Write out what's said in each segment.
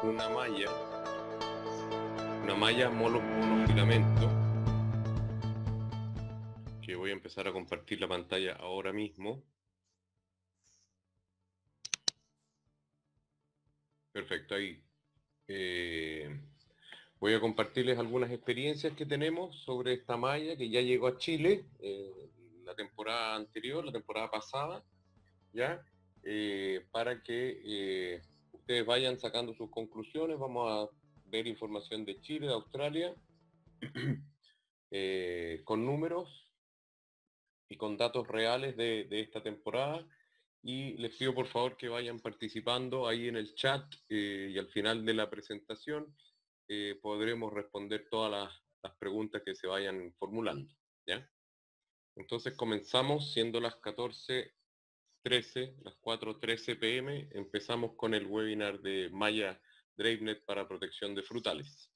una malla monofilamento, que voy a empezar a compartir la pantalla ahora mismo. Perfecto, ahí. Voy a compartirles algunas experiencias que tenemos sobre esta malla que ya llegó a Chile la temporada anterior, la temporada pasada, ¿ya? Para que ustedes vayan sacando sus conclusiones. Vamos a ver información de Chile, de Australia, con números y con datos reales de esta temporada. Y les pido por favor que vayan participando ahí en el chat y al final de la presentación podremos responder todas las preguntas que se vayan formulando, ¿ya? Entonces comenzamos, siendo las 14:13, las 4:13 p.m., empezamos con el webinar de Malla DraveNet para protección de frutales.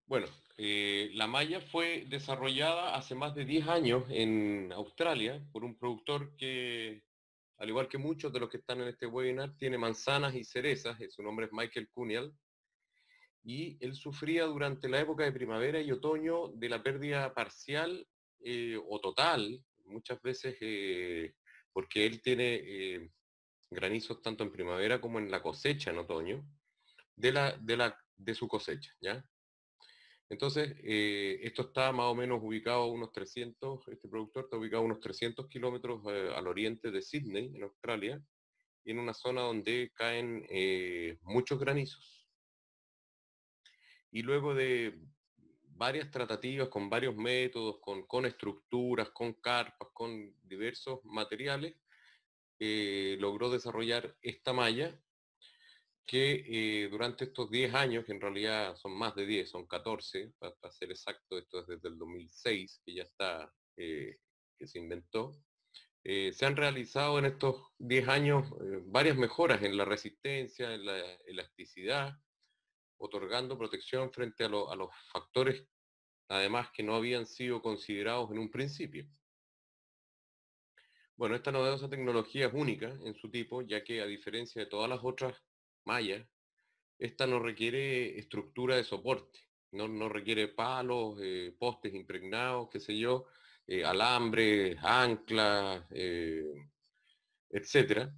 Bueno, la malla fue desarrollada hace más de 10 años en Australia por un productor que, al igual que muchos de los que están en este webinar, tiene manzanas y cerezas. Su nombre es Michael Cunial. Y él sufría durante la época de primavera y otoño de la pérdida parcial o total, muchas veces porque él tiene granizos tanto en primavera como en la cosecha en otoño, de su cosecha, ¿ya? Entonces, esto está más o menos ubicado a unos 300, este productor está ubicado a unos 300 kilómetros al oriente de Sydney, en Australia, y en una zona donde caen muchos granizos. Y luego de varias tratativas con varios métodos, con estructuras, con carpas, con diversos materiales, logró desarrollar esta malla que durante estos 10 años, que en realidad son más de 10, son 14, para ser exacto, esto es desde el 2006, que ya está, que se inventó, se han realizado en estos 10 años varias mejoras en la resistencia, en la elasticidad, otorgando protección frente a los factores, además, que no habían sido considerados en un principio. Bueno, esta novedosa tecnología es única en su tipo, ya que a diferencia de todas las otras mallas, esta no requiere estructura de soporte, no requiere palos, postes impregnados, qué sé yo, alambres, anclas, etcétera,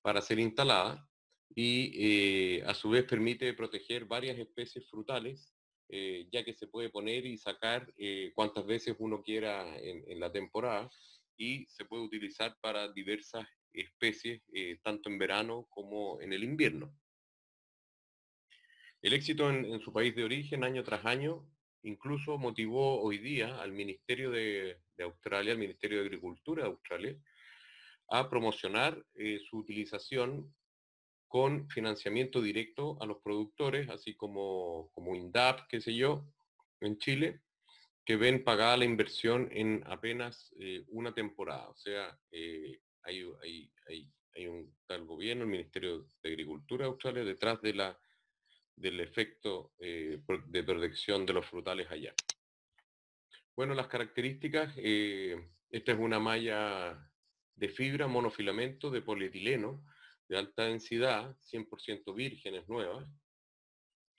para ser instalada, y a su vez permite proteger varias especies frutales, ya que se puede poner y sacar cuantas veces uno quiera en la temporada, y se puede utilizar para diversas especies, tanto en verano como en el invierno. El éxito en su país de origen, año tras año, incluso motivó hoy día al Ministerio de Australia, al Ministerio de Agricultura de Australia, a promocionar su utilización con financiamiento directo a los productores, así como INDAP, qué sé yo, en Chile, que ven pagada la inversión en apenas una temporada. O sea, hay un tal gobierno, el Ministerio de Agricultura de Australia, detrás del efecto de protección de los frutales allá. Bueno, las características, esta es una malla de fibra monofilamento de polietileno de alta densidad, 100% vírgenes nuevas.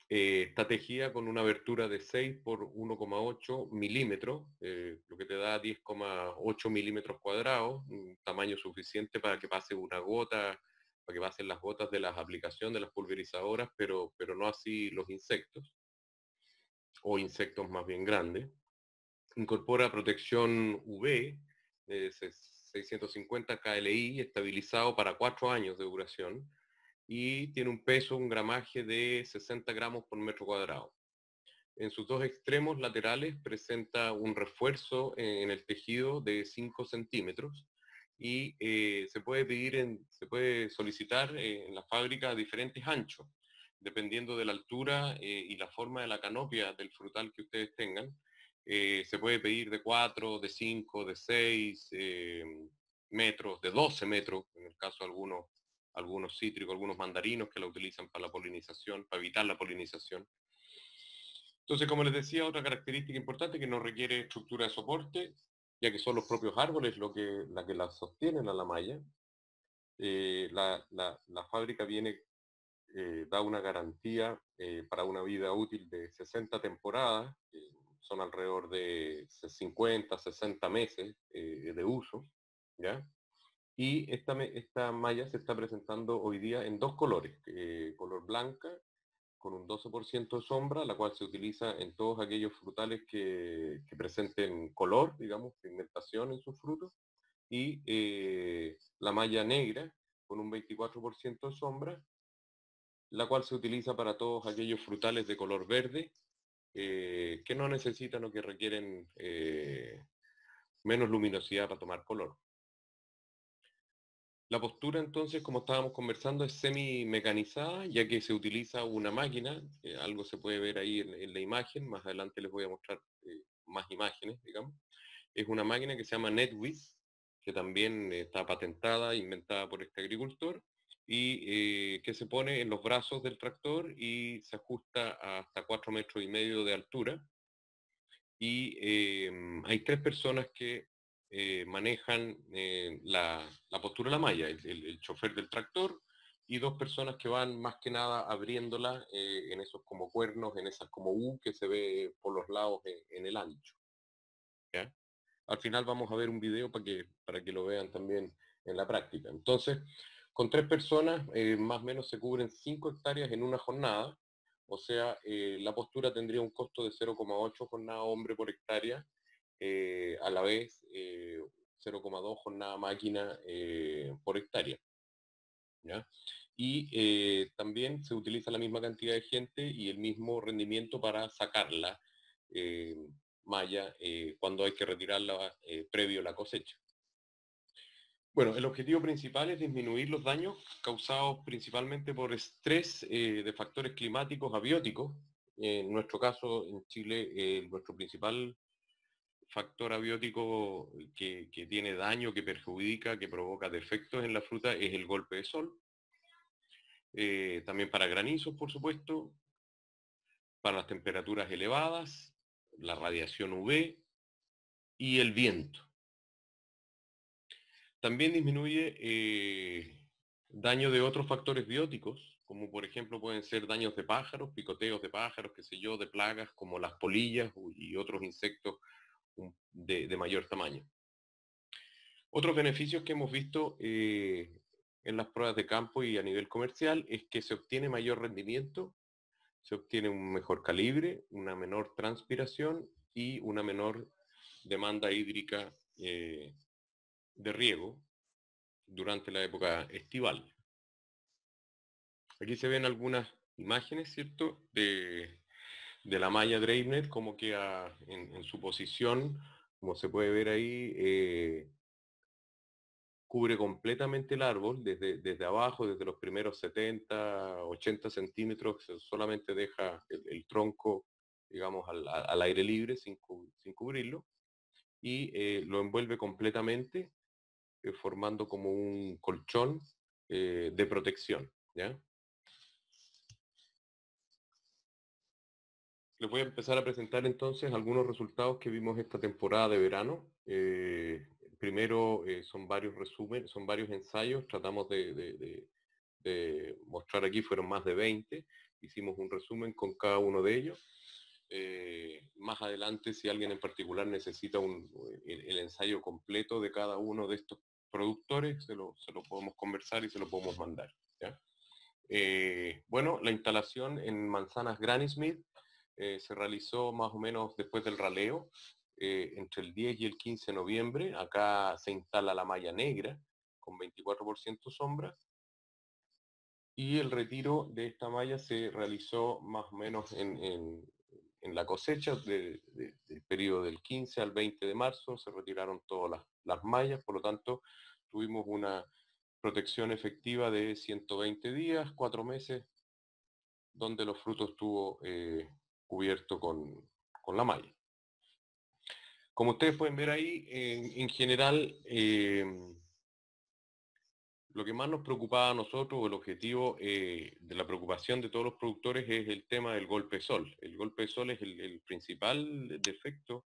Está tejida con una abertura de 6 por 1,8 milímetros, lo que te da 10,8 milímetros cuadrados, un tamaño suficiente para que pase una gota, para que pasen las gotas de las aplicaciones de las pulverizadoras, pero no así los insectos, o insectos más bien grandes. Incorpora protección UV, 650 KLI, estabilizado para 4 años de duración, y tiene un peso, un gramaje de 60 gramos por metro cuadrado. En sus dos extremos laterales presenta un refuerzo en el tejido de 5 centímetros, y se puede solicitar en la fábrica diferentes anchos, dependiendo de la altura y la forma de la canopia del frutal que ustedes tengan. Se puede pedir de 4, de 5, de 6 metros, de 12 metros, en el caso de algunos cítricos, algunos mandarinos que la utilizan para la polinización, para evitar la polinización. Entonces, como les decía, otra característica importante que no requiere estructura de soporte, ya que son los propios árboles la que la sostienen a la malla. La fábrica viene, da una garantía para una vida útil de 60 temporadas, son alrededor de 50, 60 meses de uso, ¿ya? Y esta malla se está presentando hoy día en dos colores, color blanca con un 12% de sombra, la cual se utiliza en todos aquellos frutales que presenten color, digamos, pigmentación en sus frutos, y la malla negra con un 24% de sombra, la cual se utiliza para todos aquellos frutales de color verde que no necesitan o que requieren menos luminosidad para tomar color. La postura entonces, como estábamos conversando, es semi-mecanizada, ya que se utiliza una máquina, algo se puede ver ahí en la imagen, más adelante les voy a mostrar más imágenes, digamos. Es una máquina que se llama NetWiz, que también está patentada, inventada por este agricultor, y que se pone en los brazos del tractor y se ajusta hasta 4,5 metros de altura. Y hay tres personas que manejan la postura de la malla, el chofer del tractor, y dos personas que van más que nada abriéndola en esos como cuernos, en esas como U que se ve por los lados en el ancho. ¿Ya? Al final vamos a ver un video para que lo vean también en la práctica. Entonces, con tres personas, más o menos se cubren 5 hectáreas en una jornada, o sea, la postura tendría un costo de 0,8 jornada hombre por hectárea, a la vez 0,2 jornada máquina por hectárea. ¿Ya? Y también se utiliza la misma cantidad de gente y el mismo rendimiento para sacarla eh, malla cuando hay que retirarla previo a la cosecha. Bueno, el objetivo principal es disminuir los daños causados principalmente por estrés de factores climáticos abióticos. En nuestro caso, en Chile, nuestro principal factor abiótico que tiene daño, que perjudica, que provoca defectos en la fruta es el golpe de sol. También para granizos, por supuesto, para las temperaturas elevadas, la radiación UV y el viento. También disminuye daño de otros factores bióticos, como por ejemplo pueden ser daños de pájaros, picoteos de pájaros, qué sé yo, de plagas como las polillas y otros insectos de mayor tamaño. Otros beneficios que hemos visto en las pruebas de campo y a nivel comercial es que se obtiene mayor rendimiento, se obtiene un mejor calibre, una menor transpiración y una menor demanda hídrica de riego durante la época estival. Aquí se ven algunas imágenes, ¿cierto?, de la malla Dravenet, como queda en su posición, como se puede ver ahí, cubre completamente el árbol, desde abajo, desde los primeros 70, 80 centímetros, solamente deja el tronco, digamos, al aire libre, sin cubrirlo, y lo envuelve completamente, formando como un colchón de protección, ¿ya? Les voy a empezar a presentar entonces algunos resultados que vimos esta temporada de verano. Primero son varios resúmenes, son varios ensayos, tratamos de mostrar aquí, fueron más de 20, hicimos un resumen con cada uno de ellos. Más adelante, si alguien en particular necesita el ensayo completo de cada uno de estos productores, se lo podemos conversar y se lo podemos mandar, ¿ya? Bueno, la instalación en manzanas Granny Smith se realizó más o menos después del raleo, entre el 10 y el 15 de noviembre. Acá se instala la malla negra con 24% sombra, y el retiro de esta malla se realizó más o menos en la cosecha del periodo del 15 al 20 de marzo. Se retiraron todas las mallas, por lo tanto tuvimos una protección efectiva de 120 días, 4 meses, donde los frutos estuvo cubierto con la malla. Como ustedes pueden ver ahí, en general, lo que más nos preocupaba a nosotros, o el objetivo de la preocupación de todos los productores, es el tema del golpe de sol. El golpe de sol es el principal defecto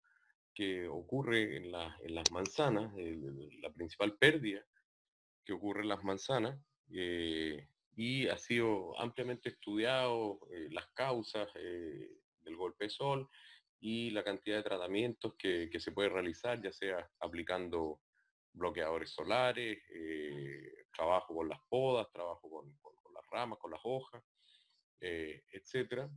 que ocurre en las manzanas, la principal pérdida que ocurre en las manzanas, y ha sido ampliamente estudiado las causas del golpe de sol y la cantidad de tratamientos que se puede realizar, ya sea aplicando bloqueadores solares, trabajo con las podas, trabajo con las ramas, con las hojas, etcétera.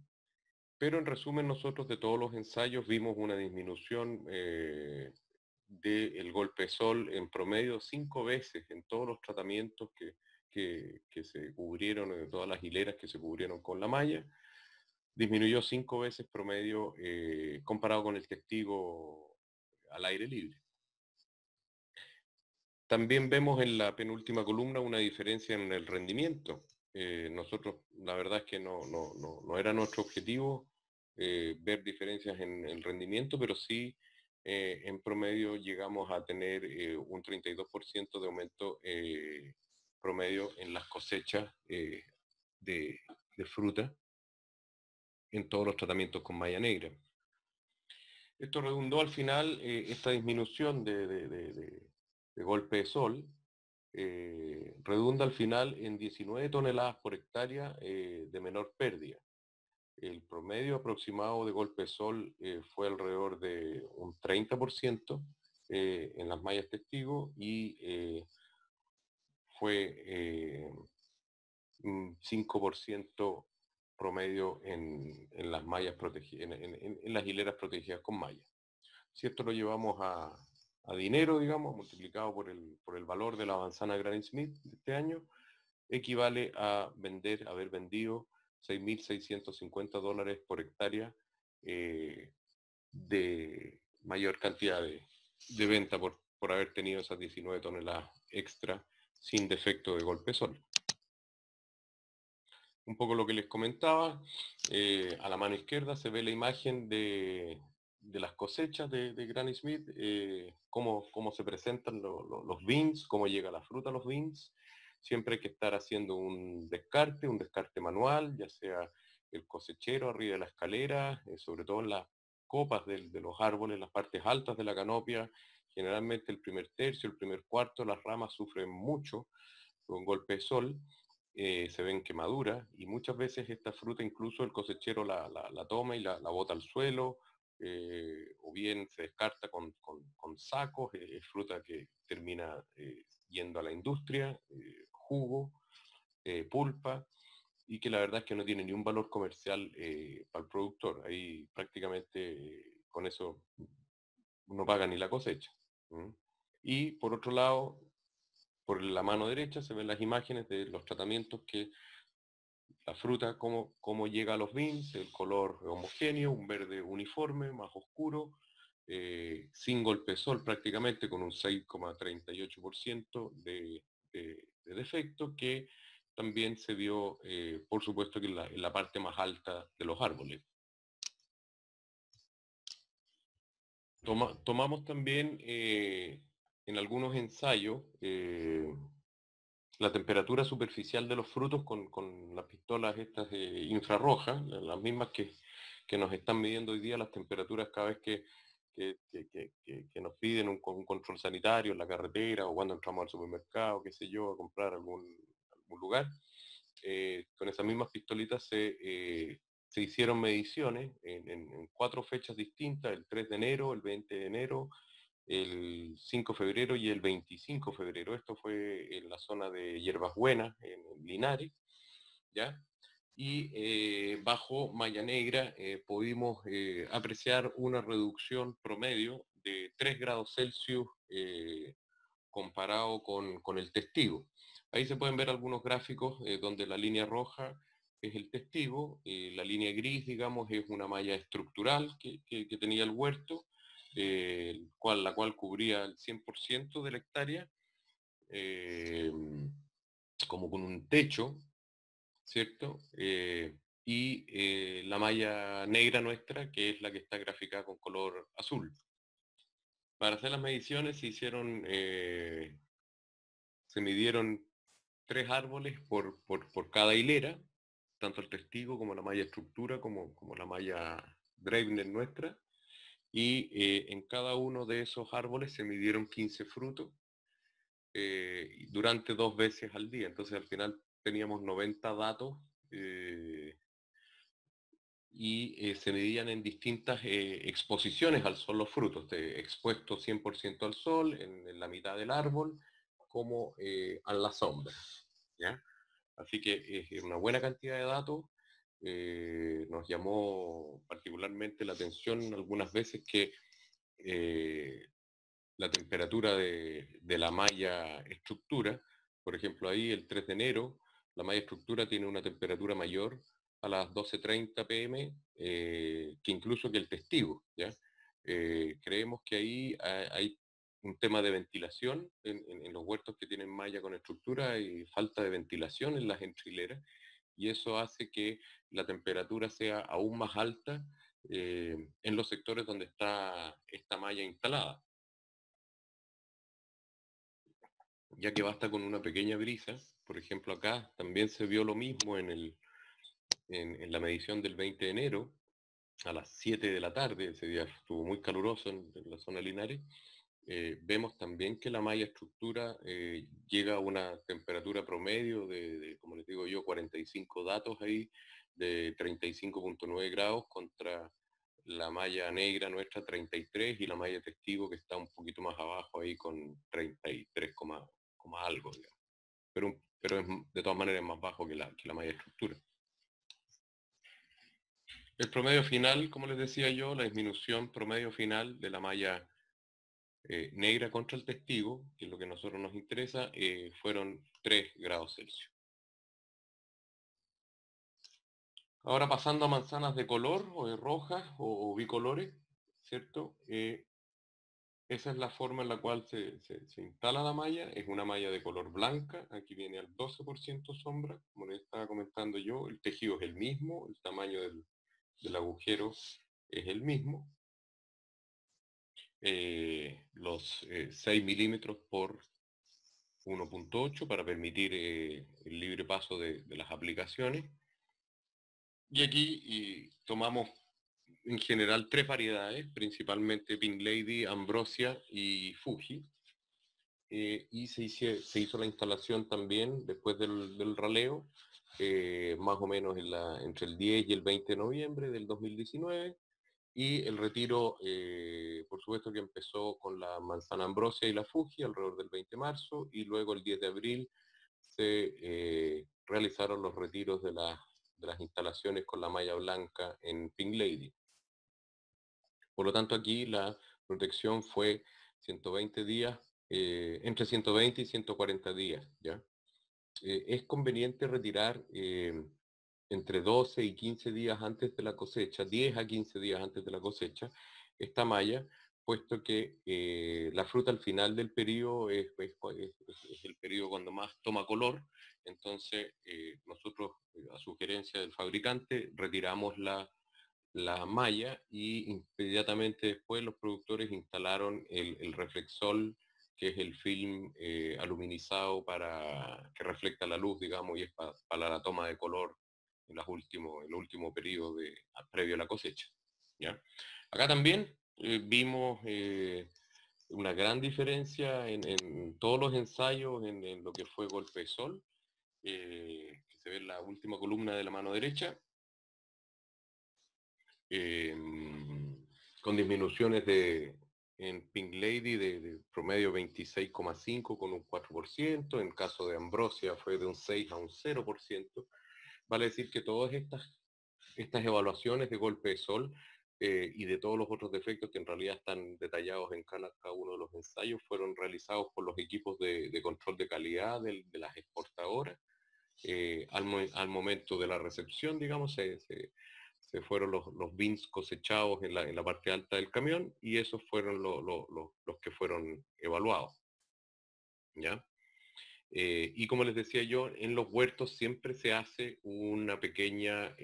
Pero en resumen, nosotros de todos los ensayos vimos una disminución del golpe de sol en promedio 5 veces en todos los tratamientos que se cubrieron, en todas las hileras que se cubrieron con la malla. Disminuyó 5 veces promedio comparado con el testigo al aire libre. También vemos en la penúltima columna una diferencia en el rendimiento. Nosotros, la verdad es que no era nuestro objetivo ver diferencias en el rendimiento, pero sí en promedio llegamos a tener un 32% de aumento promedio en las cosechas de, de fruta en todos los tratamientos con malla negra. Esto redundó al final, esta disminución de golpe de sol, redunda al final en 19 toneladas por hectárea de menor pérdida. El promedio aproximado de golpe de sol fue alrededor de un 30% en las mallas testigo y fue un 5% promedio en las mallas protegidas, en las hileras protegidas con malla. Si esto lo llevamos a dinero, digamos, multiplicado por el valor de la manzana Granny Smith de este año, equivale a haber vendido $6.650 por hectárea de mayor cantidad de venta por haber tenido esas 19 toneladas extra sin defecto de golpe de sol. Un poco lo que les comentaba, a la mano izquierda se ve la imagen de las cosechas de Granny Smith, cómo se presentan los beans, cómo llega la fruta a los beans. Siempre hay que estar haciendo un descarte manual, ya sea el cosechero arriba de la escalera, sobre todo en las copas de los árboles, las partes altas de la canopia. Generalmente el primer tercio, el primer cuarto, las ramas sufren mucho con golpe de sol. Se ven quemaduras y muchas veces esta fruta incluso el cosechero la toma y la bota al suelo, o bien se descarta con sacos, es fruta que termina yendo a la industria, jugo, pulpa, y que la verdad es que no tiene ni un valor comercial para el productor. Ahí prácticamente con eso no paga ni la cosecha. Y por otro lado, por la mano derecha se ven las imágenes de los tratamientos que la fruta, cómo llega a los beans, el color homogéneo, un verde uniforme, más oscuro, sin golpe de sol prácticamente, con un 6,38% de defecto, que también se vio, por supuesto, que en la parte más alta de los árboles. Tomamos también en algunos ensayos la temperatura superficial de los frutos con las pistolas estas infrarrojas, las mismas que nos están midiendo hoy día las temperaturas cada vez que nos piden un control sanitario en la carretera o cuando entramos al supermercado, qué sé yo, a comprar algún lugar. Con esas mismas pistolitas se hicieron mediciones en 4 fechas distintas, el 3 de enero, el 20 de enero, el 5 de febrero y el 25 de febrero. Esto fue en la zona de Hierbas Buenas, en Linares, ¿ya? Y bajo malla negra pudimos apreciar una reducción promedio de 3 grados Celsius comparado con el testigo. Ahí se pueden ver algunos gráficos donde la línea roja es el testigo, la línea gris, digamos, es una malla estructural que tenía el huerto, la cual cubría el 100% de la hectárea, como con un techo, ¿cierto? Y la malla negra nuestra, que es la que está graficada con color azul. Para hacer las mediciones se midieron 3 árboles por cada hilera, tanto el testigo como la malla estructura, como la malla Dreibner nuestra, y en cada uno de esos árboles se midieron 15 frutos, durante 2 veces al día. Entonces al final teníamos 90 datos y se medían en distintas exposiciones al sol los frutos, expuestos 100% al sol, en la mitad del árbol, como a la sombra. ¿Ya? Así que es una buena cantidad de datos. Nos llamó particularmente la atención algunas veces que la temperatura de la malla estructura, por ejemplo ahí el 3 de enero, la malla estructura tiene una temperatura mayor a las 12:30 pm que incluso que el testigo. ¿Ya? Creemos que ahí hay un tema de ventilación en los huertos que tienen malla con estructura y falta de ventilación en las entrileras, y eso hace que la temperatura sea aún más alta en los sectores donde está esta malla instalada, ya que basta con una pequeña brisa. Por ejemplo, acá también se vio lo mismo en la medición del 20 de enero, a las 7 de la tarde, ese día estuvo muy caluroso en la zona Linares. Vemos también que la malla estructura llega a una temperatura promedio como les digo yo, 45 datos ahí, de 35,9 grados contra la malla negra nuestra 33 y la malla testigo que está un poquito más abajo ahí con 33, algo, digamos. Pero es de todas maneras más bajo que la malla estructura. El promedio final, como les decía yo, la disminución promedio final de la malla negra contra el testigo, que es lo que a nosotros nos interesa, fueron 3 grados Celsius. Ahora pasando a manzanas de color, o de rojas, o bicolores, ¿cierto? Esa es la forma en la cual se instala la malla. Es una malla de color blanca, aquí viene al 12% sombra, como les estaba comentando yo, el tejido es el mismo, el tamaño del agujero es el mismo. Los 6 milímetros por 1,8 para permitir el libre paso de las aplicaciones. Y aquí tomamos en general 3 variedades, principalmente Pink Lady, Ambrosia y Fuji. Y se hizo la instalación también después del raleo, más o menos entre el 10 y el 20 de noviembre del 2019. Y el retiro, por supuesto que empezó con la manzana Ambrosia y la Fuji alrededor del 20 de marzo, y luego el 10 de abril se realizaron los retiros de las instalaciones con la malla blanca en Pink Lady. Por lo tanto, aquí la protección fue 120 días, entre 120 y 140 días. ¿Ya? Es conveniente retirar entre 12 y 15 días antes de la cosecha, 10 a 15 días antes de la cosecha, esta malla, puesto que la fruta al final del periodo es el periodo cuando más toma color. Entonces nosotros, a sugerencia del fabricante, retiramos la malla y inmediatamente después los productores instalaron el Reflexol, que es el film aluminizado que refleja la luz, digamos, y es para la toma de color en el último periodo previo a la cosecha. ¿Ya? Acá también vimos una gran diferencia en todos los ensayos en lo que fue golpe de sol, que se ve en la última columna de la mano derecha, con disminuciones en Pink Lady de promedio 26,5 con un 4%, en caso de Ambrosia fue de un 6 a un 0%. Vale decir que todas estas evaluaciones de golpe de sol y de todos los otros defectos que en realidad están detallados en cada uno de los ensayos fueron realizados por los equipos de control de calidad de las exportadoras. Al momento de la recepción, digamos, se fueron los beans cosechados en la parte alta del camión, y esos fueron los que fueron evaluados. ¿Ya? Y como les decía yo, en los huertos siempre se hace un pequeño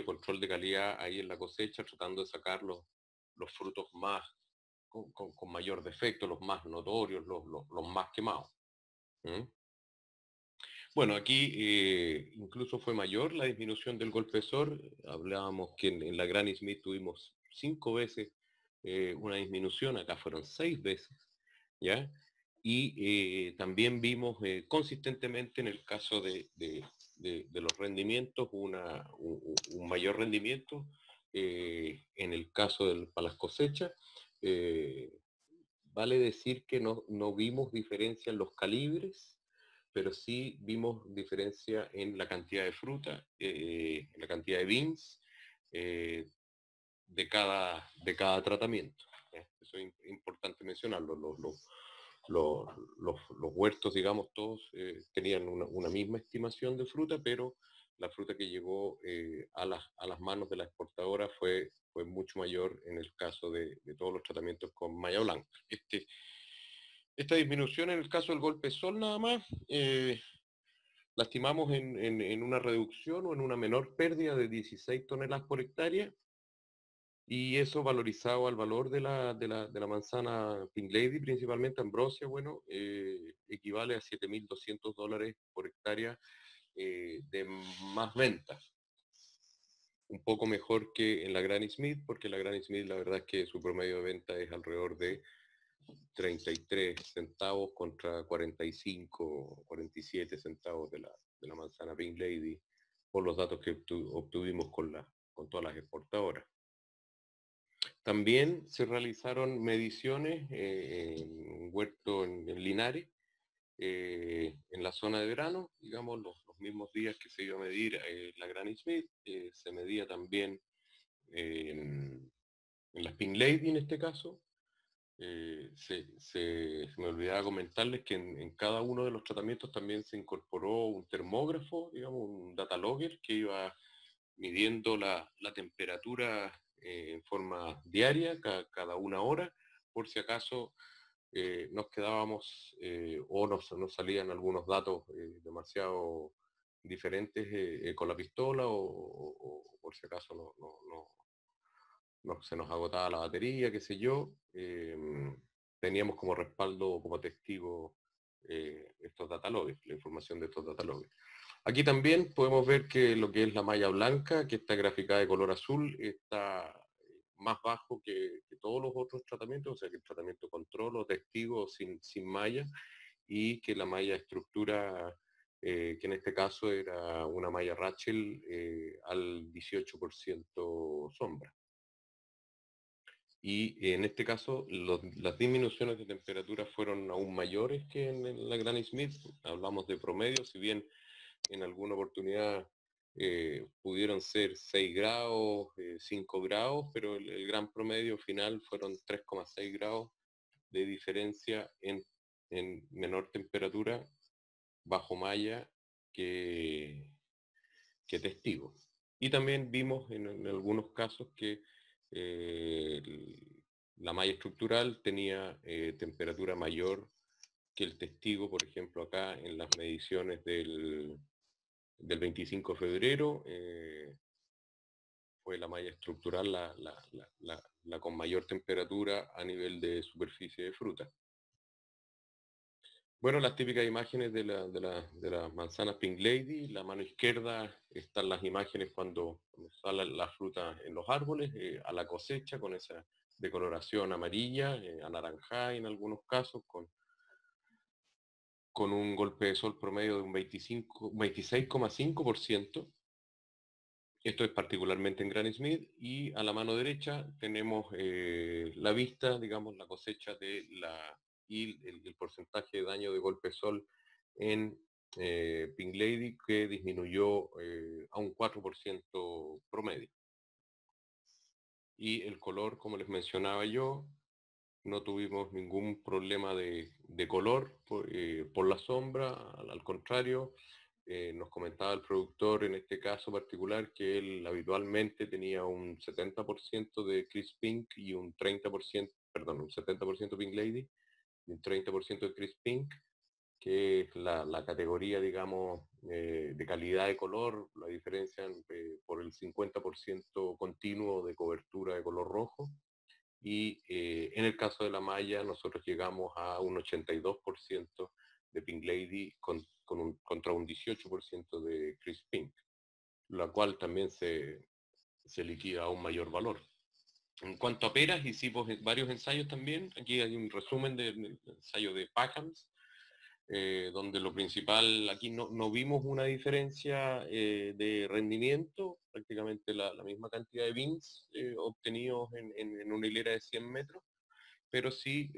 control de calidad ahí en la cosecha, tratando de sacar los frutos más con mayor defecto, los más notorios, los más quemados. ¿Mm? Bueno, aquí incluso fue mayor la disminución del golpe de sol. Hablábamos que en la Granny Smith tuvimos 5 veces una disminución, acá fueron 6 veces, ¿ya? Y también vimos consistentemente en el caso de los rendimientos un mayor rendimiento en el caso para las cosechas. Vale decir que no vimos diferencia en los calibres, pero sí vimos diferencia en la cantidad de fruta, en la cantidad de beans eh, de cada tratamiento. Eso es importante mencionarlo. Los huertos, digamos, todos tenían una misma estimación de fruta, pero la fruta que llegó a las manos de la exportadora fue mucho mayor en el caso de todos los tratamientos con malla blanca. Esta disminución en el caso del golpe de sol nada más, la estimamos en una reducción o en una menor pérdida de 16 toneladas por hectárea, y eso valorizado al valor de la manzana Pink Lady, principalmente Ambrosia, bueno, equivale a $7.200 por hectárea de más ventas. Un poco mejor que en la Granny Smith, porque la Granny Smith la verdad es que su promedio de venta es alrededor de 33 centavos contra 45, 47 centavos de la manzana Pink Lady, por los datos que obtuvimos con todas las exportadoras. También se realizaron mediciones en un huerto en Linares, en la zona de verano, digamos, los mismos días que se iba a medir la Granny Smith, se medía también en las Pink Lady en este caso. Se me olvidaba comentarles que en cada uno de los tratamientos también se incorporó un termógrafo, digamos, un data logger que iba midiendo la temperatura en forma diaria, cada una hora, por si acaso nos quedábamos o nos salían algunos datos demasiado diferentes con la pistola, o por si acaso se nos agotaba la batería, qué sé yo. Teníamos como respaldo, como testigo, estos data logs, la información de estos data logs. Aquí también podemos ver que lo que es la malla blanca, que está graficada de color azul, está más bajo que todos los otros tratamientos, o sea que el tratamiento control o testigo sin malla, y que la malla estructura, que en este caso era una malla Rachel al 18% sombra. Y en este caso las disminuciones de temperatura fueron aún mayores que en la Granny Smith. Hablamos de promedio, si bien en alguna oportunidad pudieron ser 6 grados, 5 grados, pero el gran promedio final fueron 3,6 grados de diferencia en menor temperatura bajo malla que testigo. Y también vimos en algunos casos que eh, la malla estructural tenía temperatura mayor que el testigo. Por ejemplo, acá en las mediciones del 25 de febrero fue la malla estructural la con mayor temperatura a nivel de superficie de fruta. Bueno, las típicas imágenes de las manzanas Pink Lady. La mano izquierda están las imágenes cuando sale la fruta en los árboles, a la cosecha, con esa decoloración amarilla, anaranjada en algunos casos, con un golpe de sol promedio de un 26,5%. Esto es particularmente en Granny Smith. Y a la mano derecha tenemos la vista, digamos, la cosecha y el porcentaje de daño de golpe de sol en Pink Lady, que disminuyó a un 4% promedio. Y el color, como les mencionaba yo, no tuvimos ningún problema de color por la sombra. Al contrario, nos comentaba el productor en este caso particular que él habitualmente tenía un 70% de Crisp Pink y un 30%, perdón, un 70% Pink Lady y un 30% de Crisp Pink, que es la categoría, digamos, de calidad de color. La diferencia por el 50% continuo de cobertura de color rojo. Y en el caso de la malla, nosotros llegamos a un 82% de Pink Lady contra un 18% de Crisp Pink, la cual también se liquida a un mayor valor. En cuanto a peras, hicimos varios ensayos también. Aquí hay un resumen del ensayo de Packhams, donde lo principal, aquí no vimos una diferencia de rendimiento, prácticamente la misma cantidad de beans obtenidos en una hilera de 100 metros, pero sí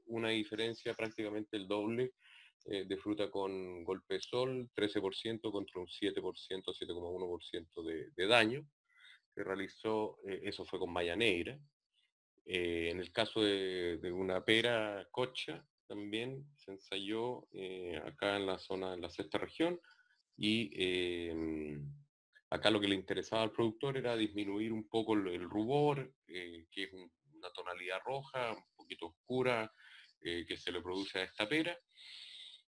una diferencia prácticamente el doble de fruta con golpe de sol, 13% contra un 7%, 7,1% de daño que realizó, eso fue con malla negra. En el caso de una pera cocha, también se ensayó acá en la zona, en la sexta región, y acá lo que le interesaba al productor era disminuir un poco el rubor, que es una tonalidad roja, un poquito oscura, que se le produce a esta pera.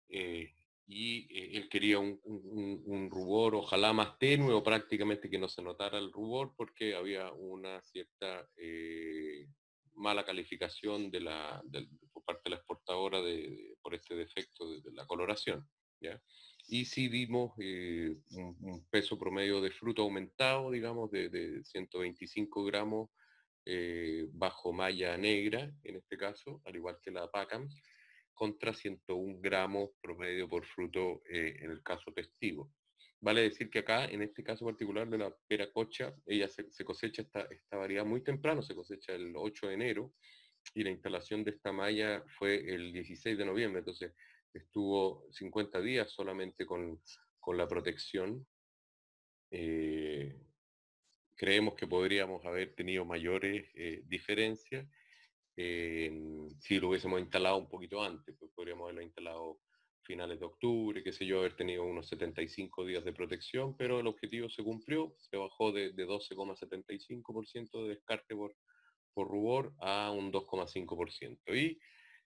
eh, Él quería un rubor ojalá más tenue o prácticamente que no se notara el rubor porque había una cierta mala calificación por parte de la exportadora por este defecto de la coloración. ¿Ya? Y sí vimos un peso promedio de fruto aumentado, digamos, de 125 gramos bajo malla negra, en este caso, al igual que la PACAM, contra 101 gramos promedio por fruto en el caso testigo. Vale decir que acá, en este caso particular de la pera cocha, ella se cosecha esta variedad muy temprano, se cosecha el 8 de enero, y la instalación de esta malla fue el 16 de noviembre, entonces estuvo 50 días solamente con la protección. Eh, Creemos que podríamos haber tenido mayores diferencias si lo hubiésemos instalado un poquito antes, pues podríamos haberlo instalado finales de octubre, qué sé yo, haber tenido unos 75 días de protección, pero el objetivo se cumplió, se bajó de 12,75% de descarte por rubor a un 2,5%. Y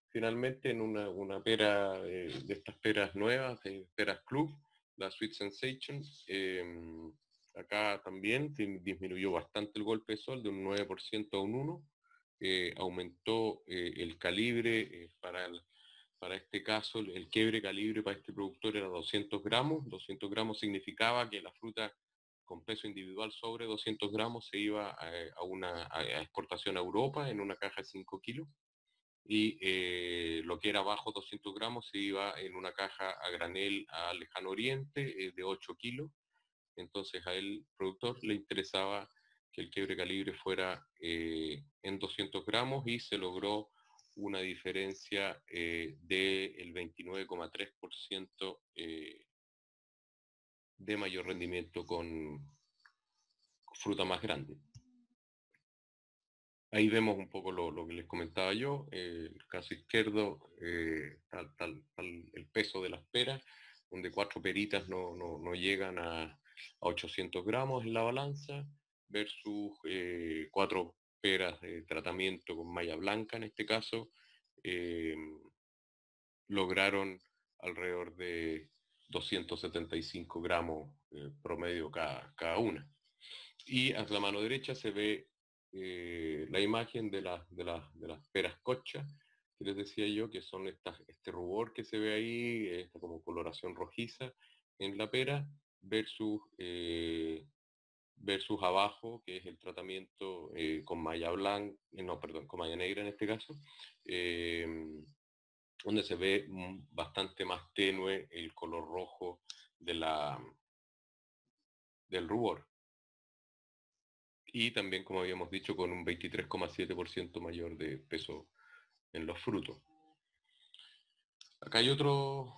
finalmente en una pera de estas peras nuevas, de peras club, la Sweet Sensation, acá también disminuyó bastante el golpe de sol de un 9% a un 1%, aumentó el calibre para este caso, el quiebre calibre para este productor era 200 gramos. 200 gramos significaba que la fruta con peso individual sobre 200 gramos se iba a exportación a Europa en una caja de 5 kilos. Y lo que era bajo 200 gramos se iba en una caja a granel a Lejano Oriente de 8 kilos. Entonces a él, productor, le interesaba que el quiebre calibre fuera en 200 gramos y se logró una diferencia del 29,3% de mayor rendimiento con fruta más grande. Ahí vemos un poco lo que les comentaba yo, el caso izquierdo, el peso de las peras, donde 4 peritas no llegan a 800 gramos en la balanza, versus 4 peras de tratamiento con malla blanca, en este caso, eh, lograron alrededor de 275 gramos promedio cada una. Y a la mano derecha se ve la imagen de las peras cocha, que les decía yo, que son este rubor que se ve ahí, esta como coloración rojiza en la pera, versus abajo, que es el tratamiento con malla blanca, no, perdón, con malla negra en este caso, eh, donde se ve bastante más tenue el color rojo del rubor. Y también, como habíamos dicho, con un 23,7% mayor de peso en los frutos. Acá hay otro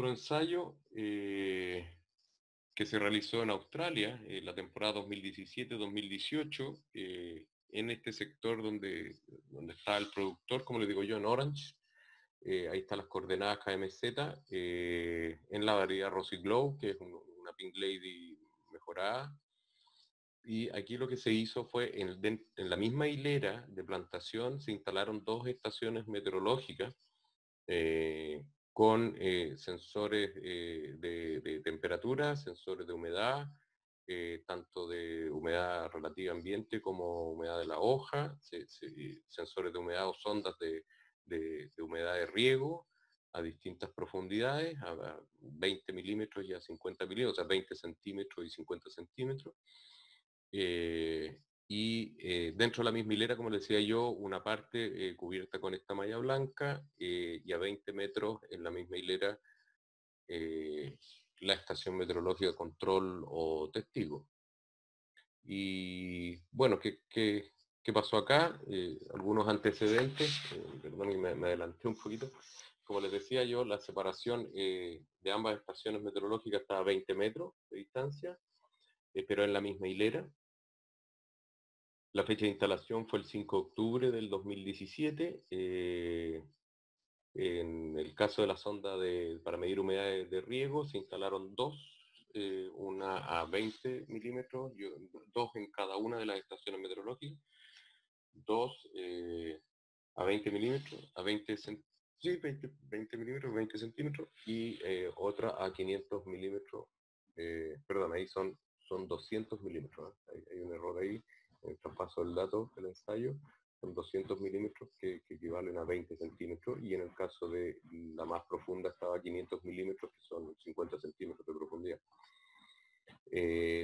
ensayo que se realizó en Australia en la temporada 2017-2018, en este sector donde está el productor, como le digo yo, en Orange. Ahí están las coordenadas KMZ, en la variedad Rosy Glow, que es una Pink Lady mejorada. Y aquí lo que se hizo fue, en la misma hilera de plantación, se instalaron 2 estaciones meteorológicas con sensores de temperatura, sensores de humedad, tanto de humedad relativa ambiente como humedad de la hoja, sensores de humedad o sondas de humedad de riego a distintas profundidades, a 20 milímetros y a 50 milímetros, o sea, 20 centímetros y 50 centímetros. y dentro de la misma hilera, como les decía yo, una parte cubierta con esta malla blanca y a 20 metros en la misma hilera la estación meteorológica control o testigo. Y bueno, ¿qué pasó acá? Algunos antecedentes, perdón, me adelanté un poquito. Como les decía yo, la separación de ambas estaciones meteorológicas está a 20 metros de distancia, pero en la misma hilera. La fecha de instalación fue el 5 de octubre del 2017. En el caso de la sonda para medir humedades de riego, se instalaron dos, una a 20 milímetros, dos en cada una de las estaciones meteorológicas, dos a 20 milímetros, a 20, sí, 20 milímetros, 20 centímetros, y otra a 500 milímetros, perdón, ahí son 200 milímetros, ¿eh? Hay un error ahí, en el traspaso del dato del ensayo, son 200 milímetros que equivalen a 20 centímetros, y en el caso de la más profunda estaba a 500 milímetros, que son 50 centímetros de profundidad.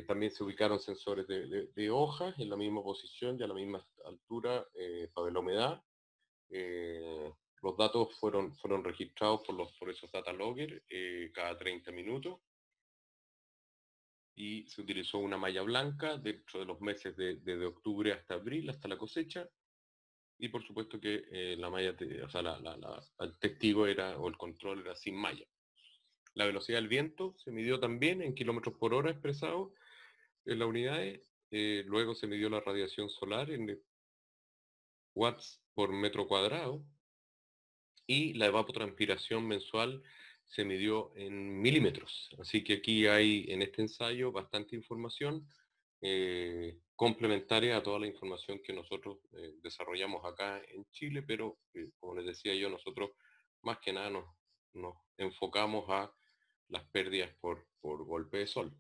También se ubicaron sensores de hojas en la misma posición y a la misma altura para la humedad. Los datos fueron registrados por esos data logger cada 30 minutos y se utilizó una malla blanca dentro de los meses de octubre hasta abril, hasta la cosecha, y por supuesto que la malla, o sea, el testigo era, o el control era sin malla. La velocidad del viento se midió también en kilómetros por hora expresado en las unidades, luego se midió la radiación solar en watts por metro cuadrado, y la evapotranspiración mensual se midió en milímetros. Así que aquí hay en este ensayo bastante información complementaria a toda la información que nosotros desarrollamos acá en Chile, pero como les decía yo, nosotros más que nada nos enfocamos a las pérdidas por golpe de sol.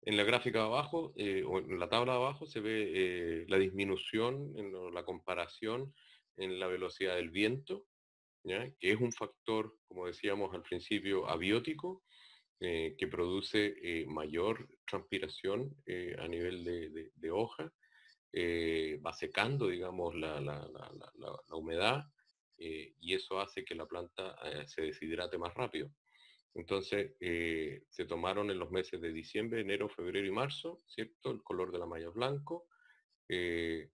En la gráfica de abajo, o en la tabla de abajo, se ve la disminución, la comparación en la velocidad del viento, ¿ya? Que es un factor, como decíamos al principio, abiótico, que produce mayor transpiración a nivel de hoja, va secando, digamos, la humedad, y eso hace que la planta se deshidrate más rápido. Entonces, se tomaron en los meses de diciembre, enero, febrero y marzo, ¿cierto? El color de la malla blanco. Eh,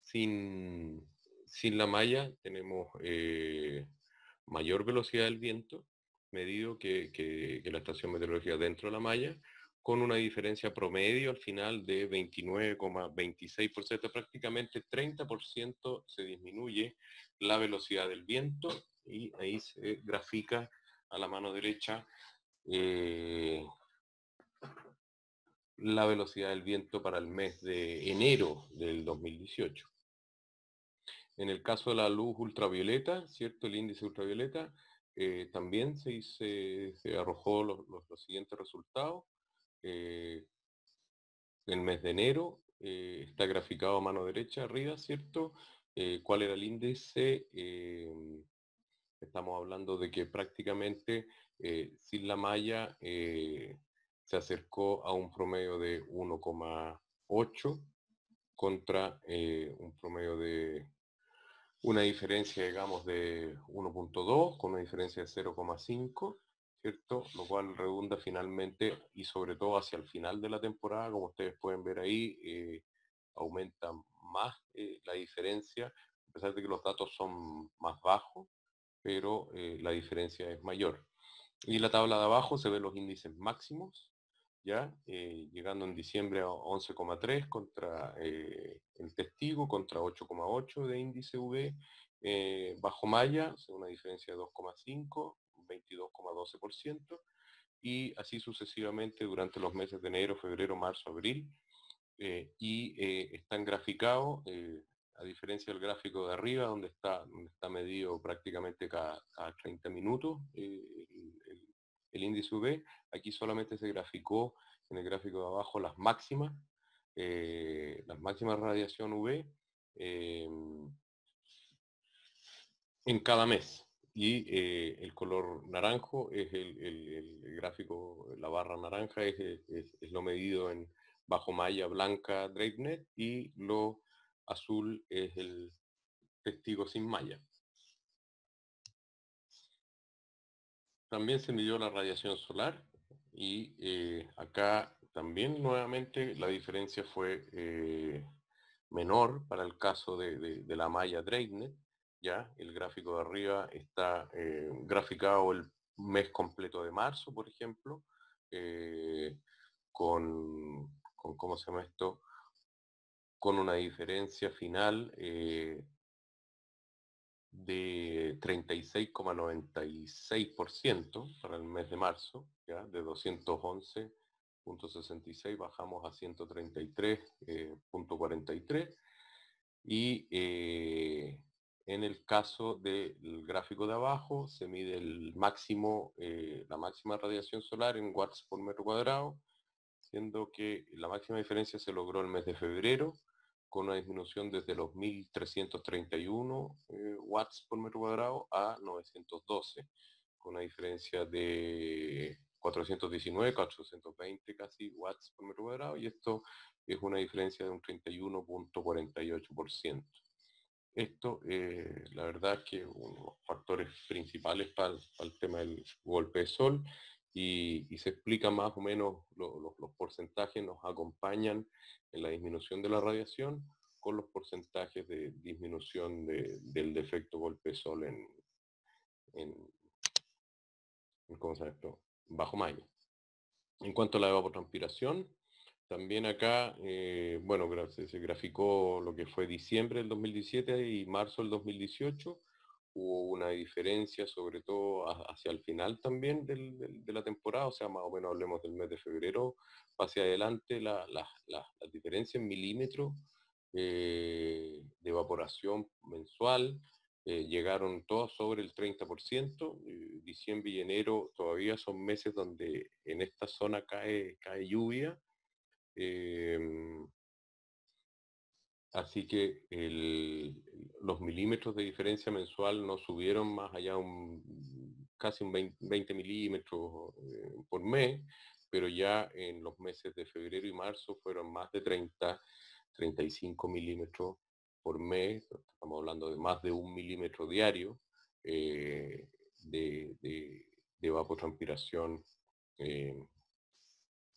sin, sin la malla tenemos mayor velocidad del viento, medido que la estación meteorológica dentro de la malla, con una diferencia promedio al final de 29,26%, prácticamente 30% se disminuye la velocidad del viento, y ahí se grafica a la mano derecha la velocidad del viento para el mes de enero del 2018. En el caso de la luz ultravioleta, ¿cierto? El índice ultravioleta, también se arrojó los siguientes resultados. El mes de enero está graficado a mano derecha arriba, ¿cierto? ¿Cuál era el índice? Estamos hablando de que prácticamente sin la malla se acercó a un promedio de 1,8 contra un promedio de una diferencia, digamos, de 1,2 con una diferencia de 0,5, ¿cierto? Lo cual redunda finalmente y sobre todo hacia el final de la temporada, como ustedes pueden ver ahí, aumenta más la diferencia, a pesar de que los datos son más bajos, pero la diferencia es mayor. Y en la tabla de abajo se ven los índices máximos, ¿ya? Llegando en diciembre a 11,3 contra el testigo, contra 8,8 de índice V, bajo malla, una diferencia de 2,5, 22,12%, y así sucesivamente durante los meses de enero, febrero, marzo, abril, y están graficados, a diferencia del gráfico de arriba, donde está medido prácticamente cada 30 minutos el índice UV, aquí solamente se graficó en el gráfico de abajo las máximas radiación UV en cada mes. Y el color naranjo es el gráfico, la barra naranja es lo medido bajo malla blanca DrapeNet y lo azul es el testigo sin malla. También se midió la radiación solar y acá también nuevamente la diferencia fue menor para el caso de la malla DrapeNet. Ya el gráfico de arriba está graficado el mes completo de marzo, por ejemplo, eh, con, ¿cómo se llama esto? Con una diferencia final de 36,96% para el mes de marzo, ¿ya? De 211,66 bajamos a 133,43 y en el caso del gráfico de abajo se mide el máximo, la máxima radiación solar en watts por metro cuadrado, siendo que la máxima diferencia se logró el mes de febrero, con una disminución desde los 1331 watts por metro cuadrado a 912, con una diferencia de 419, 420 casi watts por metro cuadrado, y esto es una diferencia de un 31,48%. Esto, la verdad, es que uno de los factores principales para el tema del golpe de sol y se explica más o menos los porcentajes nos acompañan en la disminución de la radiación con los porcentajes de disminución del defecto golpe de sol en, ¿cómo se llama esto? Bajo malla. En cuanto a la evapotranspiración, también acá, bueno, se graficó lo que fue diciembre del 2017 y marzo del 2018. Hubo una diferencia, sobre todo hacia el final también de la temporada, o sea, más o menos hablemos del mes de febrero, hacia adelante la diferencia en milímetros de evaporación mensual llegaron todos sobre el 30%. Diciembre y enero todavía son meses donde en esta zona cae lluvia. Así que los milímetros de diferencia mensual no subieron más allá casi un 20 milímetros por mes, pero ya en los meses de febrero y marzo fueron más de 35 milímetros por mes. Estamos hablando de más de 1 milímetro diario de evapotranspiración eh,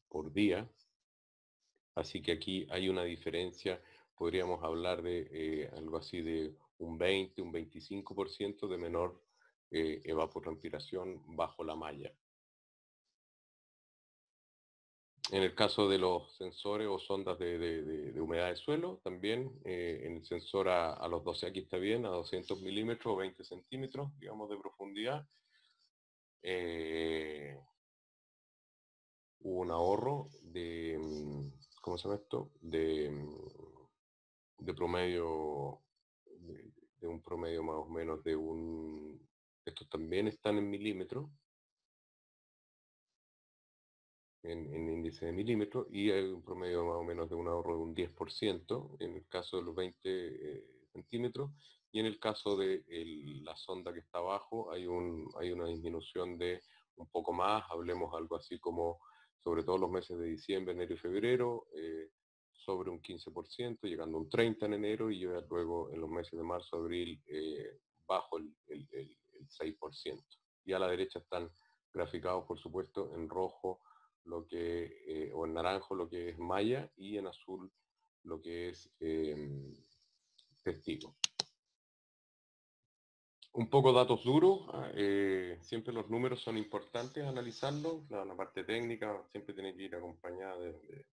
por día. Así que aquí hay una diferencia, podríamos hablar de algo así de un 20, un 25% de menor evapotranspiración bajo la malla. En el caso de los sensores o sondas de humedad de suelo, también en el sensor a los 12, aquí está bien, a 200 milímetros o 20 centímetros, digamos, de profundidad, hubo un ahorro de, ¿cómo se llama esto? De promedio, de un promedio más o menos estos también están en milímetros, en índice de milímetros, y hay un promedio más o menos de un ahorro de un 10% en el caso de los 20 centímetros, y en el caso de la sonda que está abajo hay una disminución de un poco más, hablemos algo así como, sobre todo los meses de diciembre, enero y febrero, sobre un 15%, llegando a un 30% en enero, y ya luego en los meses de marzo, abril, bajo el 6%. Y a la derecha están graficados, por supuesto, en rojo o en naranjo lo que es malla y en azul lo que es testigo. Un poco datos duros, siempre los números son importantes analizarlos, la parte técnica siempre tiene que ir acompañada de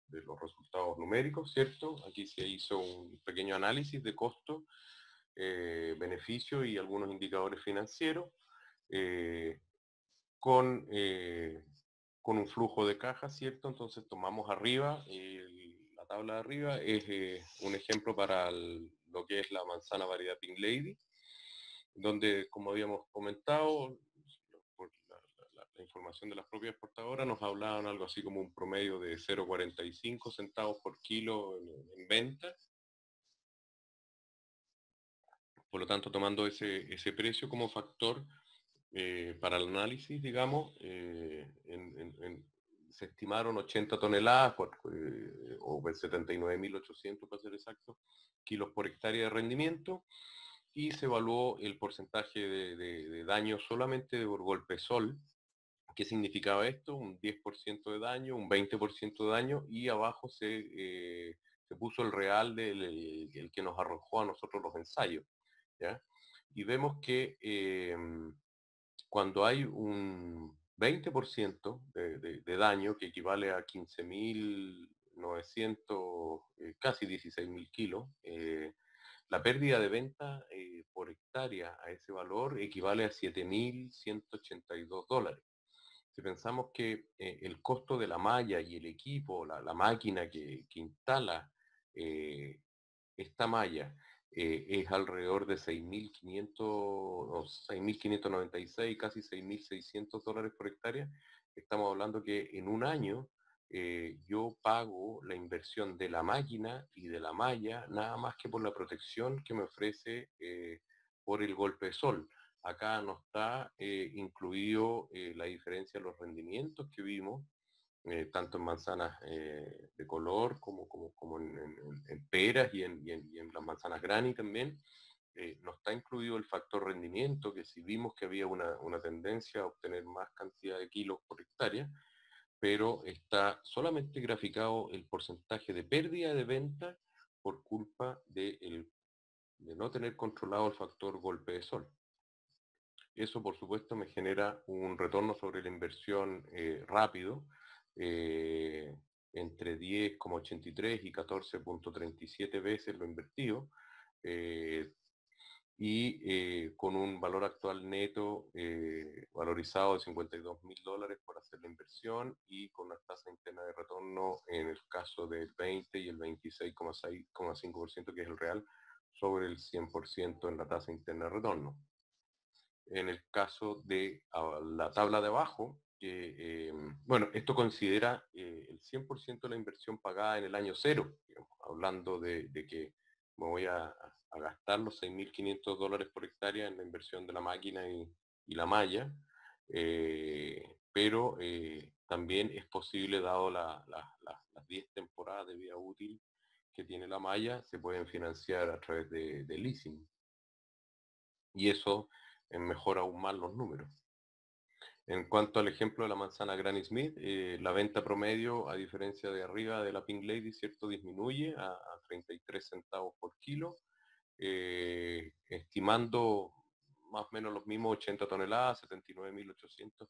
los resultados numéricos, ¿cierto? Aquí se hizo un pequeño análisis de costo, beneficio y algunos indicadores financieros con con un flujo de caja, ¿cierto? Entonces tomamos arriba, la tabla de arriba es un ejemplo para lo que es la manzana variedad Pink Lady, donde, como habíamos comentado, por la información de las propias exportadoras nos hablaban algo así como un promedio de 0,45 centavos por kilo en venta. Por lo tanto, tomando ese precio como factor para el análisis, digamos, se estimaron 80 toneladas, o 79.800 para ser exacto, kilos por hectárea de rendimiento, y se evaluó el porcentaje de daño solamente por golpe sol. ¿Qué significaba esto? Un 10% de daño, un 20% de daño, y abajo se puso el real el que nos arrojó a nosotros los ensayos, ¿ya? Y vemos que cuando hay un 20% de daño, que equivale a 15.900, casi 16.000 kilos, la pérdida de venta por hectárea a ese valor equivale a $7.182. Si pensamos que el costo de la malla y el equipo, la máquina que instala eh, esta malla es alrededor de 6.500 o 6.596, casi $6.600 por hectárea, estamos hablando que en un año yo pago la inversión de la máquina y de la malla nada más que por la protección que me ofrece por el golpe de sol. Acá no está incluido la diferencia de los rendimientos que vimos, tanto en manzanas de color como en peras y en las manzanas granny también. No está incluido el factor rendimiento, que si vimos que había una tendencia a obtener más cantidad de kilos por hectárea, pero está solamente graficado el porcentaje de pérdida de venta por culpa de no tener controlado el factor golpe de sol. Eso, por supuesto, me genera un retorno sobre la inversión rápido, eh, entre 10,83 y 14,37 veces lo invertido, eh, y con un valor actual neto valorizado de $52.000 por hacer la inversión, y con una tasa interna de retorno en el caso del 20 y el 26,5%, que es el real, sobre el 100% en la tasa interna de retorno. En el caso de la tabla de abajo, bueno, esto considera el 100% de la inversión pagada en el año cero, digamos, hablando de que me voy a gastar los $6.500 por hectárea en la inversión de la máquina y la malla, pero también es posible, dado las 10 temporadas de vida útil que tiene la malla, se pueden financiar a través de leasing. Y eso mejora aún más los números. En cuanto al ejemplo de la manzana Granny Smith, la venta promedio, a diferencia de arriba de la Pink Lady, ¿cierto?, disminuye a 33 centavos por kilo, estimando más o menos los mismos 80 toneladas, 79.800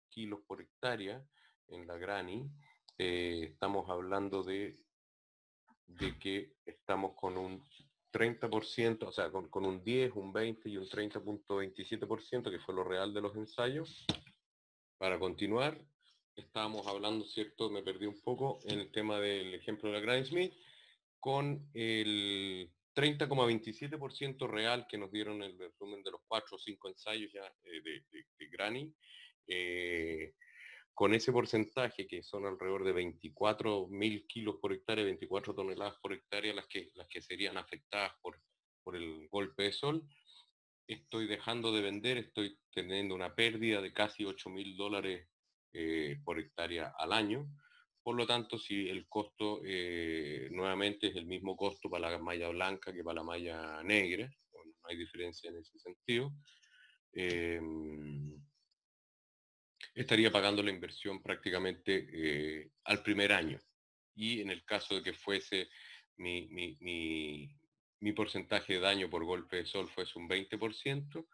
kilos por hectárea en la Granny. Estamos hablando de que estamos con un 30%, o sea, con un 10, un 20 y un 30,27%, que fue lo real de los ensayos. Para continuar, estábamos hablando, ¿cierto? Me perdí un poco en el tema del ejemplo de la Granny Smith, con el 30,27% real que nos dieron el resumen de los 4 o 5 ensayos ya de Granny. Con ese porcentaje, que son alrededor de 24.000 kilos por hectárea, 24 toneladas por hectárea, las que serían afectadas por el golpe de sol, estoy dejando de vender, estoy teniendo una pérdida de casi $8.000 por hectárea al año. Por lo tanto, si el costo nuevamente es el mismo costo para la malla blanca que para la malla negra, bueno, no hay diferencia en ese sentido, estaría pagando la inversión prácticamente al primer año. Y en el caso de que fuese mi porcentaje de daño por golpe de sol fuese un 20%,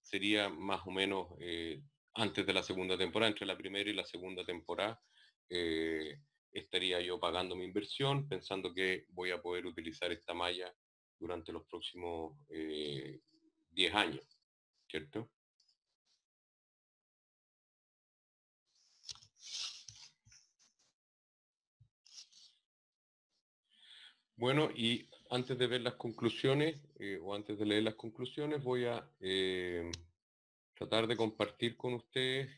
sería más o menos antes de la segunda temporada, entre la primera y la segunda temporada, estaría yo pagando mi inversión, pensando que voy a poder utilizar esta malla durante los próximos 10 años, ¿cierto? Bueno, y antes de ver las conclusiones, o antes de leer las conclusiones, voy a tratar de compartir con ustedes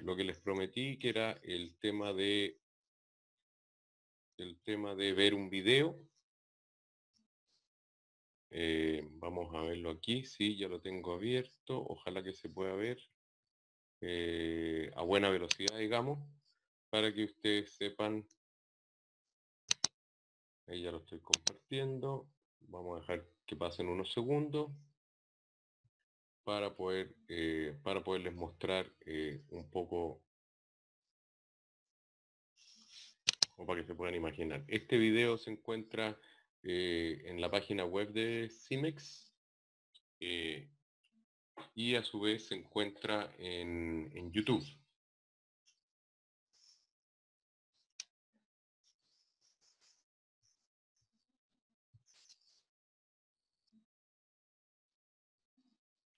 lo que les prometí, que era el tema de ver un video. Vamos a verlo aquí, sí, ya lo tengo abierto, ojalá que se pueda ver. a buena velocidad, digamos, para que ustedes sepan. Ahí ya lo estoy compartiendo. Vamos a dejar que pasen unos segundos para poderles mostrar un poco, o para que se puedan imaginar. Este video se encuentra en la página web de Simex y a su vez se encuentra en YouTube.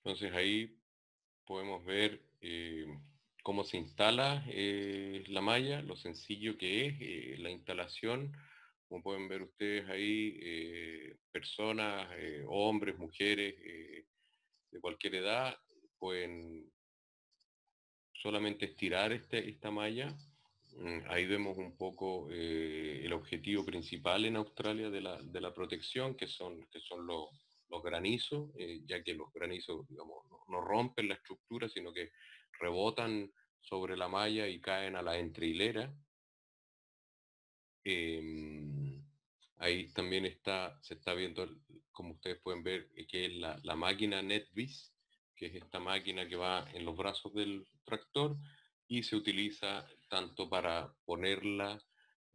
Entonces ahí podemos ver cómo se instala la malla, lo sencillo que es la instalación. Como pueden ver ustedes ahí, personas, hombres, mujeres, de cualquier edad, pueden solamente estirar esta malla. Ahí vemos un poco el objetivo principal en Australia de la protección, que son los granizos, ya que los granizos, digamos, no rompen la estructura, sino que rebotan sobre la malla y caen a la entrehilera. Ahí también se está viendo, como ustedes pueden ver, que es la máquina NetBeast, que es esta máquina que va en los brazos del tractor y se utiliza tanto para ponerla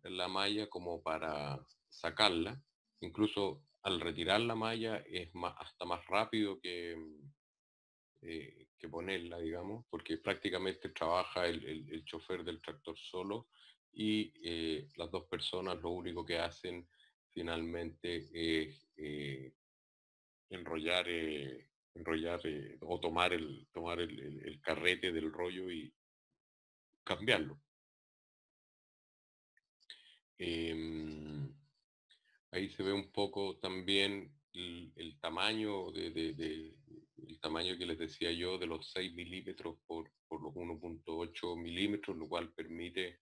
en la malla como para sacarla. Incluso al retirar la malla es hasta más rápido que ponerla, digamos, porque prácticamente trabaja el chofer del tractor solo y las dos personas lo único que hacen finalmente es enrollar, o tomar el carrete del rollo y cambiarlo. Ahí se ve un poco también el tamaño el tamaño que les decía yo de los 6 milímetros por los 1.8 milímetros, lo cual permite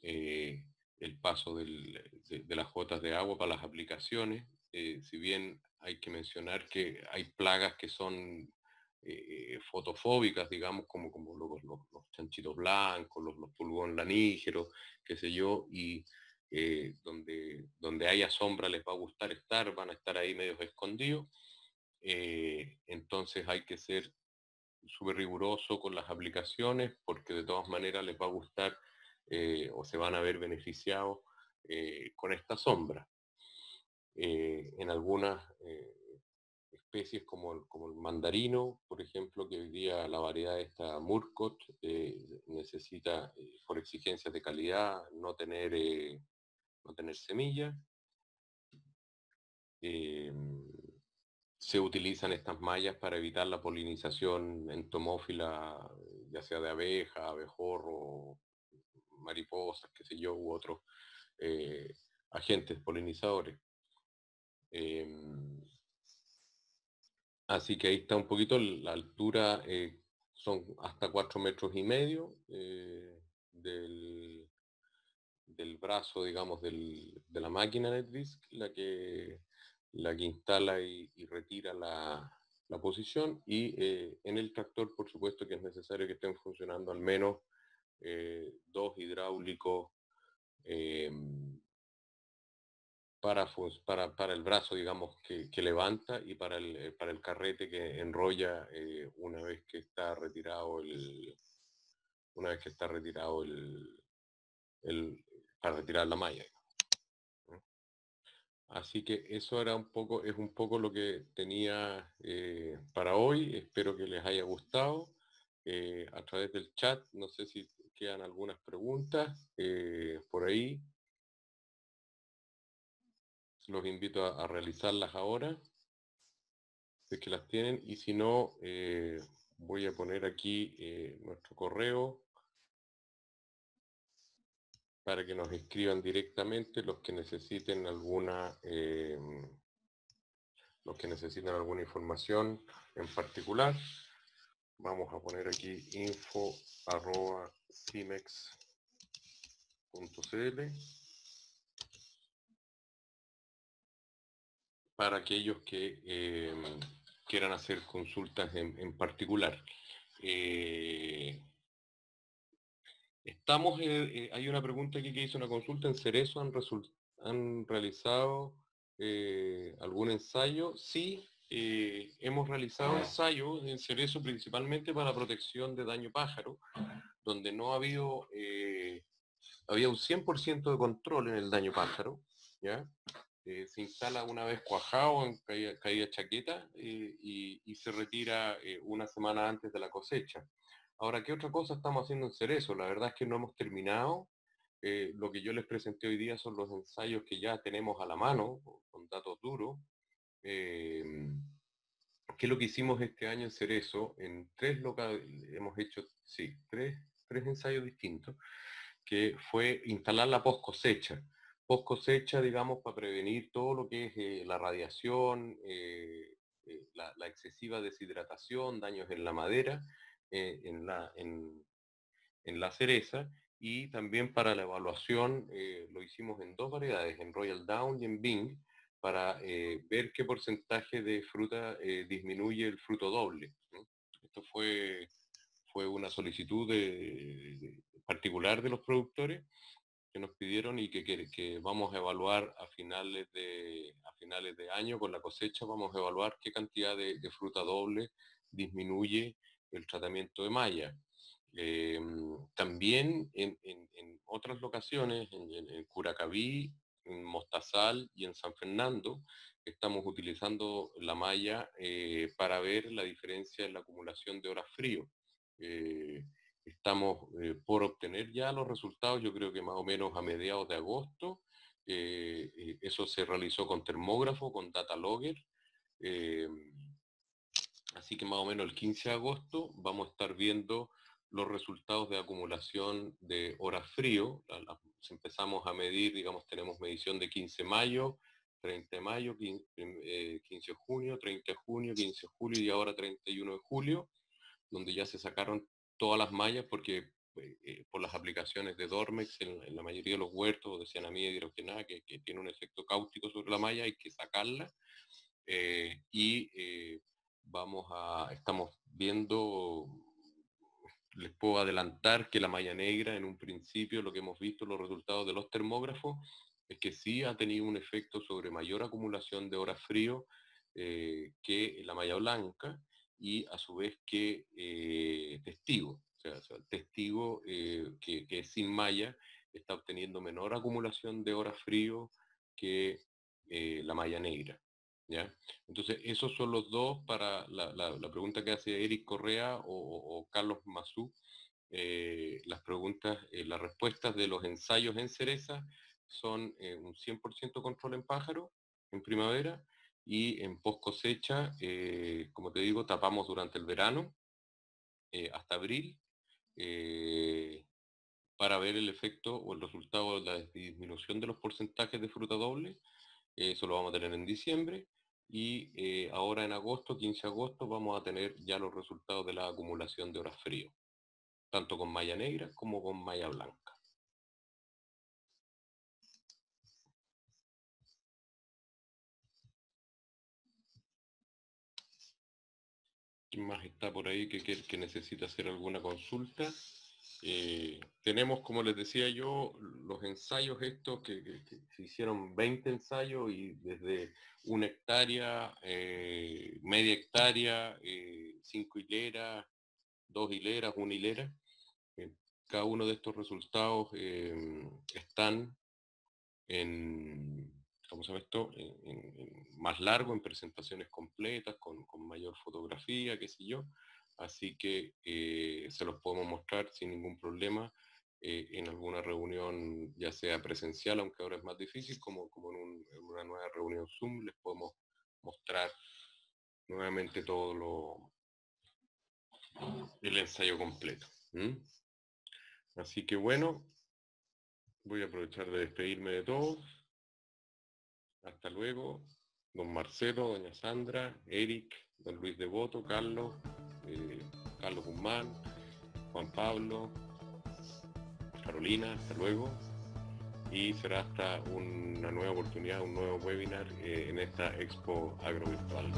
el paso de las gotas de agua para las aplicaciones. Si bien hay que mencionar que hay plagas que son fotofóbicas, digamos, como los chanchitos blancos, los pulgón lanígeros, qué sé yo, y donde haya sombra les va a gustar estar, van a estar ahí medios escondidos. Entonces hay que ser súper riguroso con las aplicaciones porque de todas maneras les va a gustar o se van a ver beneficiados con esta sombra. En algunas especies como el mandarino, por ejemplo, que hoy día la variedad esta Murcot necesita, por exigencias de calidad, no tener semilla. Se utilizan estas mallas para evitar la polinización entomófila, ya sea de abeja, abejorro, mariposas, qué sé yo, u otros agentes polinizadores. Así que ahí está un poquito la altura, son hasta 4,5 metros del brazo, digamos, de la máquina NetBeast, la que instala y retira la posición, y en el tractor, por supuesto, que es necesario que estén funcionando al menos dos hidráulicos para el brazo, digamos, que levanta y para el carrete que enrolla una vez que está retirado para retirar la malla. ¿No? Así que eso es un poco lo que tenía para hoy. Espero que les haya gustado. A través del chat, no sé si quedan algunas preguntas por ahí. Los invito a realizarlas ahora, si es que las tienen, y si no, voy a poner aquí nuestro correo para que nos escriban directamente los que necesiten alguna información en particular. Vamos a poner aquí info@simex.cl para aquellos que quieran hacer consultas en particular. Hay una pregunta aquí que hizo una consulta. ¿En Cerezo han realizado algún ensayo? Sí, hemos realizado ensayos en Cerezo principalmente para protección de daño pájaro, donde no ha habido, había un 100% de control en el daño pájaro, ¿ya? Se instala una vez cuajado en caída chaqueta y se retira una semana antes de la cosecha. Ahora, ¿qué otra cosa estamos haciendo en Cerezo? La verdad es que no hemos terminado. Lo que yo les presenté hoy día son los ensayos que ya tenemos a la mano, con datos duros. ¿Qué es lo que hicimos este año en Cerezo? En tres locales hemos hecho, sí, tres ensayos distintos, que fue instalar la post cosecha. Post cosecha, digamos, para prevenir todo lo que es la radiación, la excesiva deshidratación, daños en la madera, en la cereza, y también para la evaluación lo hicimos en dos variedades, en Royal Down y en Bing, para ver qué porcentaje de fruta disminuye el fruto doble, ¿no? Esto fue una solicitud particular de los productores que nos pidieron y que vamos a evaluar a finales de año con la cosecha. Vamos a evaluar qué cantidad de fruta doble disminuye el tratamiento de malla. También en otras locaciones, en Curacaví, en Mostazal y en San Fernando, estamos utilizando la malla para ver la diferencia en la acumulación de horas frío. Estamos por obtener ya los resultados, yo creo que más o menos a mediados de agosto. Eso se realizó con termógrafo, con data logger. Así que más o menos el 15 de agosto vamos a estar viendo los resultados de acumulación de horas frío. Empezamos a medir, digamos, tenemos medición de 15 de mayo, 30 de mayo, 15 de junio, 30 de junio, 15 de julio y ahora 31 de julio, donde ya se sacaron todas las mallas porque por las aplicaciones de Dormex en la mayoría de los huertos de cianamida hidrogenada, que tiene un efecto cáustico sobre la malla, hay que sacarla. Estamos viendo, les puedo adelantar que la malla negra en un principio, lo que hemos visto, los resultados de los termógrafos, es que sí ha tenido un efecto sobre mayor acumulación de horas frío que la malla blanca, y a su vez que testigo. O sea, el testigo que es sin malla está obteniendo menor acumulación de horas frío que la malla negra, ¿ya? Entonces, esos son los dos para la pregunta que hace Eric Correa o Carlos Mazú. Las respuestas de los ensayos en cereza son un 100% control en pájaro en primavera, y en post cosecha, como te digo, tapamos durante el verano hasta abril para ver el efecto o el resultado de la disminución de los porcentajes de fruta doble. Eso lo vamos a tener en diciembre, y ahora en agosto, 15 de agosto, vamos a tener ya los resultados de la acumulación de horas frío, tanto con malla negra como con malla blanca. ¿Quién más está por ahí que necesita hacer alguna consulta? Tenemos, como les decía yo, los ensayos estos que se hicieron 20 ensayos, y desde 1 hectárea, media hectárea, 5 hileras, 2 hileras, 1 hilera. Cada uno de estos resultados están en, ¿cómo se llama esto? Más largo, en presentaciones completas, con mayor fotografía, qué sé yo. Así que se los podemos mostrar sin ningún problema en alguna reunión, ya sea presencial, aunque ahora es más difícil, como en una nueva reunión Zoom, les podemos mostrar nuevamente todo el ensayo completo. Así que bueno, voy a aprovechar de despedirme de todos. Hasta luego, don Marcelo, doña Sandra, Eric, don Luis Devoto, Carlos, Carlos Guzmán, Juan Pablo, Carolina, hasta luego. Y será hasta una nueva oportunidad, un nuevo webinar en esta Expo Agrovirtual.